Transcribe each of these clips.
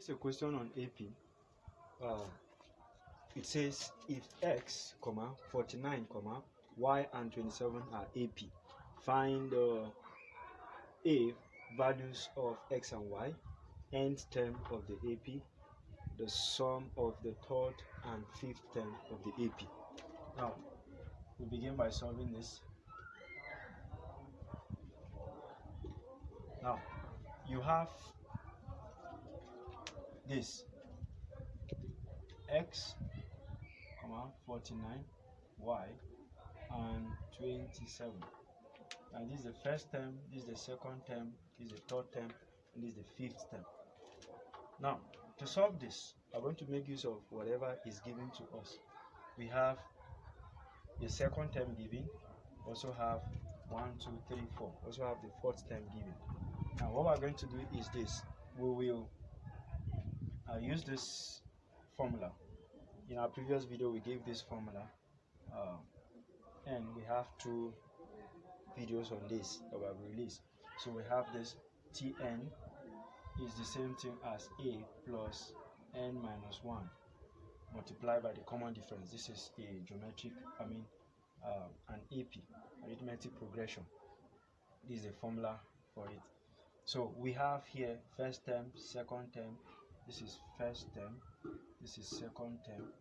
It's a question on AP. It says if x, 49, y and 27 are AP, find a values of x and y, nth term of the AP, the sum of the third and fifth term of the AP. Now, we begin by solving this. Now, you have this x, 49, y, and 27. And this is the first term, this is the second term, this is the third term, and this is the fifth term. Now, to solve this, I'm going to make use of whatever is given to us. We have the second term given, also have 1, 2, 3, 4, also have the fourth term given. Now, what we're going to do is this. We will use this formula. In our previous video, we gave this formula, and we have two videos on this that we have released. So we have this Tn is the same thing as A plus n minus 1 multiplied by the common difference. This is a geometric, an AP, arithmetic progression. This is a formula for it. So we have here first term, second term, this is first term, this is second term,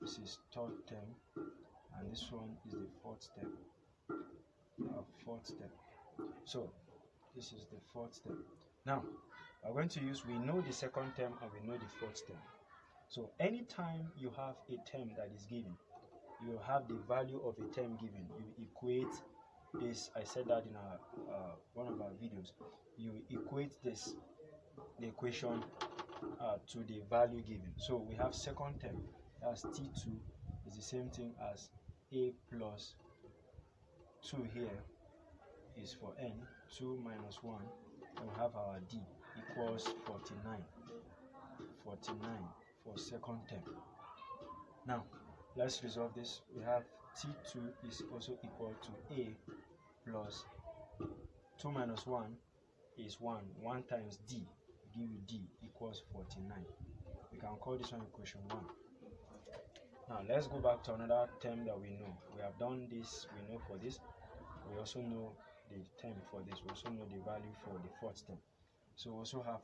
this is third term, and this one is the fourth term. So this is the fourth term. Now we're going to use, we know the second term and we know the fourth term. So anytime you have a term that is given, you have the value of a term given, you equate this. I said that in one of our videos. You equate this, the equation to the value given. So we have second term, that's T2 is the same thing as A plus 2 here is for n, 2 minus 1, and we have our D equals 49 for second term. Now let's resolve this. We have T2 is also equal to A plus 2 minus 1 is 1. 1 times D give you D equals 49. We can call this one equation 1. Now let's go back to another term that we know. We have done this, we know for this. We also know the term for this. We also know the value for the fourth term. So we also have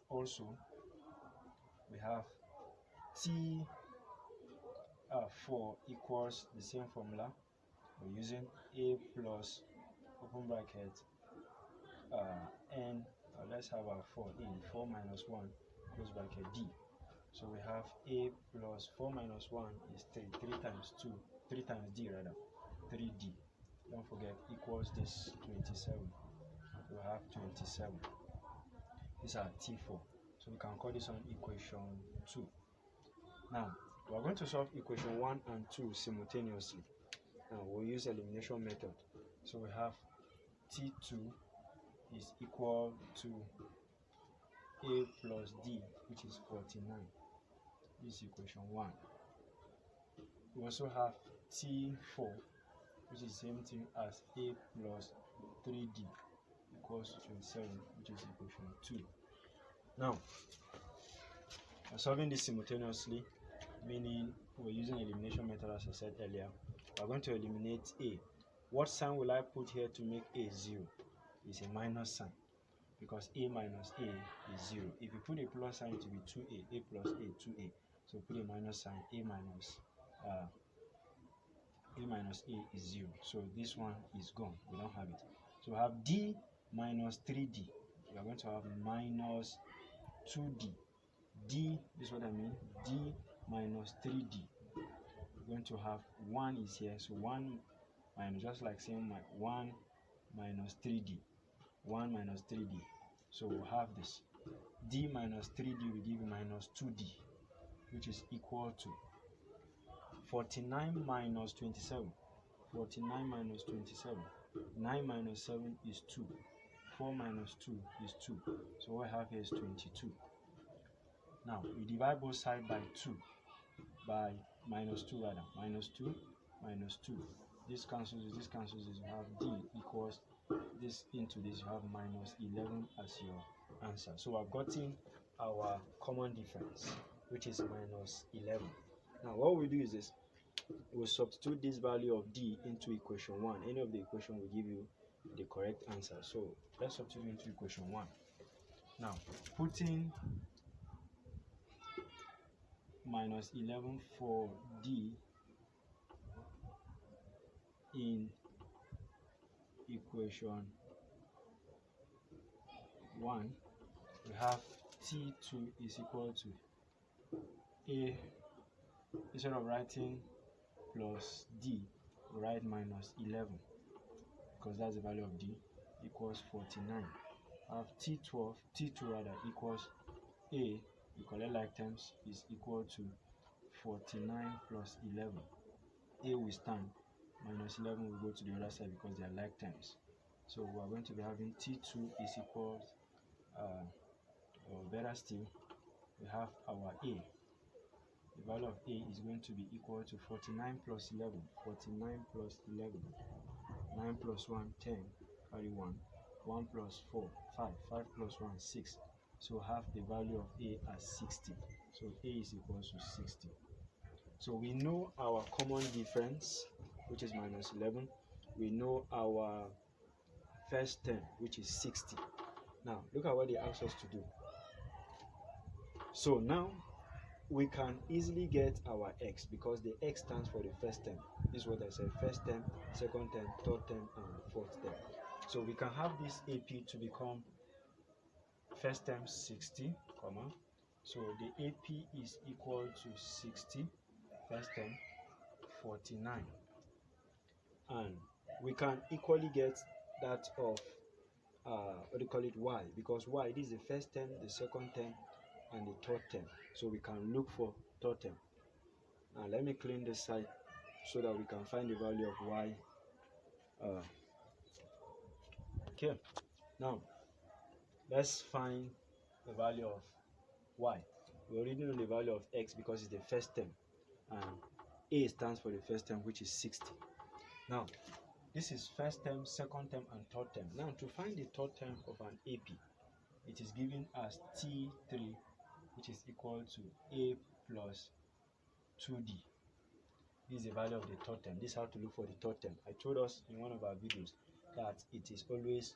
we have T4 equals the same formula. We're using A plus open bracket n. Let's have our 4 in 4 minus 1 close bracket D. So we have A plus 4 minus 1 is 3. 3 times 2, 3 times D rather, 3D. Don't forget equals this 27. We have 27. These are T4. So we can call this one equation 2. Now we are going to solve equation 1 and 2 simultaneously. Now we'll use elimination method. So we have T2 is equal to A plus D, which is 49. This is equation 1. We also have T4, which is the same thing as A plus 3D equals 27, which is equation 2. Now, we're solving this simultaneously, meaning we're using elimination method as I said earlier. We're going to eliminate A. What sign will I put here to make A 0? It's a minus sign, because A minus A is 0. If you put a plus sign, it will be 2A. A plus A, 2A. So put a minus sign, A minus A is 0. So this one is gone. We don't have it. So we have D minus 3D. We are going to have minus 2D. D, this is what I mean. D minus 3D. We're going to have 1 is here. So 1 minus, just like saying 1 minus 3D. 1 minus 3D. So we'll have this. D minus 3D will give you minus 2D, which is equal to 49 minus 27. 49 minus 27. 9 minus 7 is 2. 4 minus 2 is 2. So what I have here is 22. Now we divide both sides by 2. By minus 2 rather. Minus 2, minus 2. This cancels this cancels this. You have D equals this into this. You have minus 11 as your answer. So I've gotten our common difference, which is minus 11. Now what we do is this: we'll substitute this value of d into equation 1. Any of the equation will give you the correct answer. So let's substitute into equation 1. Now putting minus 11 for d in equation 1, we have t2 is equal to a, instead of writing plus d, we write minus 11, because that's the value of d, equals 49. I have t2 rather equals a, we collect like terms, is equal to 49 plus 11. A will stand, minus 11 will go to the other side because they are like terms. So we are going to be having t2 is equals, or better still, we have our a. The value of a is going to be equal to 49 plus 11. 49 plus 11. 9 plus 1, 10. Carry 1. 1 plus 4, 5. 5 plus 1, 6. So have the value of a as 60. So a is equal to 60. So we know our common difference, which is minus 11. We know our first term, which is 60. Now look at what they asked us to do. So now we can easily get our x, because the x stands for the first term. This is what I said: first term, second term, third term, and fourth term. So we can have this AP to become first term 60, comma. So the AP is equal to 60, first term 49. And we can equally get that of what do you call it, y, because y, this is the first term, the second term, and the third term. So we can look for third term. Now let me clean this side so that we can find the value of y. Okay, now let's find the value of y. We already know the value of x because it's the first term, and a stands for the first term, which is 60. Now this is first term, second term, and third term. Now to find the third term of an AP, it is given as t3, which is equal to a plus 2d. This is the value of the third term. This is how to look for the third term. I told us in one of our videos that it is always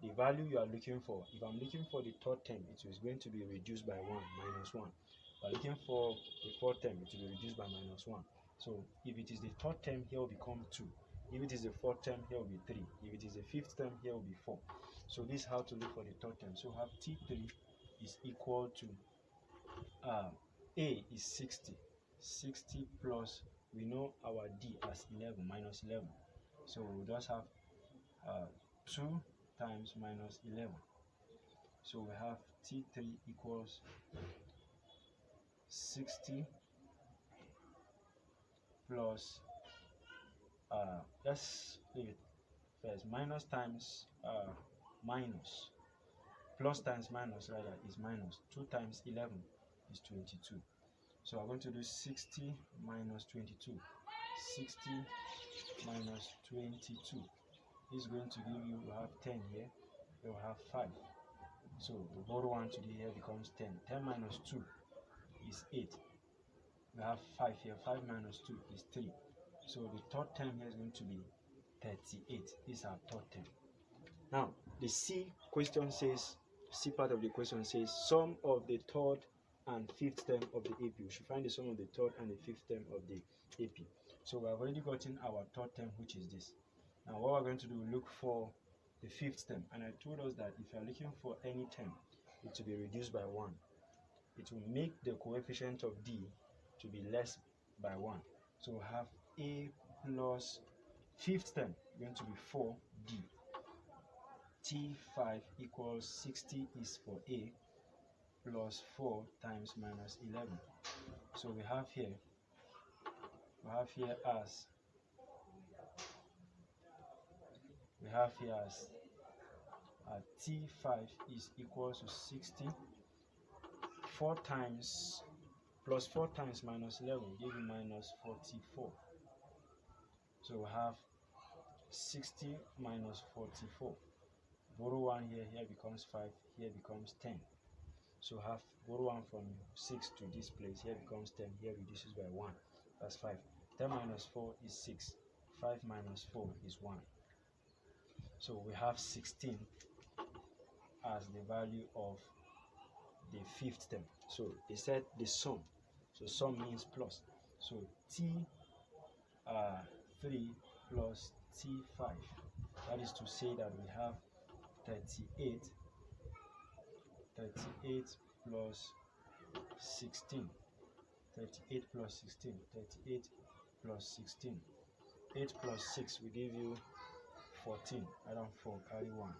the value you are looking for. If I'm looking for the third term, it is going to be reduced by 1, minus 1. If I'm looking for the fourth term, it will be reduced by minus 1. So if it is the third term, here will become 2. If it is the fourth term, here will be 3. If it is the fifth term, here will be 4. So this is how to look for the third term. So have t3 is equal to a is 60. 60 plus, we know our d as 11, minus 11. So we just have 2 times minus 11. So we have t3 equals 60 plus, let's leave it first, minus times minus, plus times minus rather is minus. 2 times 11 is 22. So I'm going to do 60 minus 22. 60 minus 22 is going to give you, we have 10 here, we will have 5. So we borrow 1 to the here becomes 10. 10 minus 2 is 8. We have 5 here. 5 minus 2 is 3. So the third term here is going to be 38. This is our third term. Now the C question says, C part of the question says sum of the third and fifth term of the AP. We should find the sum of the third and the fifth term of the AP. So we have already gotten our third term, which is this. Now what we're going to do, look for the fifth term, and I told us that if you are looking for any term, it will be reduced by 1. It will make the coefficient of d to be less by 1. So we have a plus fifth term going to be 4d. T5 equals 60 is for a plus 4 times minus 11. So we have here as T5 is equal to 60. 4 times plus 4 times minus 11 give you minus 44. So we have 60 minus 44. Borrow 1 here, here becomes 5, here becomes 10. So have borrow 1 from 6 to this place. Here becomes 10. Here reduces by 1. That's 5. 10 minus 4 is 6. 5 minus 4 is 1. So we have 16 as the value of the fifth term. So they said the sum. So sum means plus. So T3 plus T5. That is to say that we have 38 plus 16. 38 plus 16. 38 plus 16. 8 plus 6 will give you 14. Add on 4, carry 1.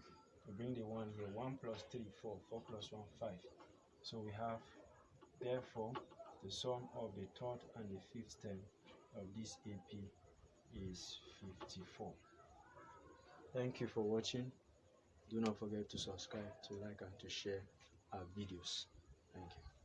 We bring the 1 here. 1 plus 3, 4. 4 plus 1, 5. So we have, therefore, the sum of the third and the fifth term of this AP is 54. Thank you for watching. Do not forget to subscribe, to like, and to share our videos. Thank you.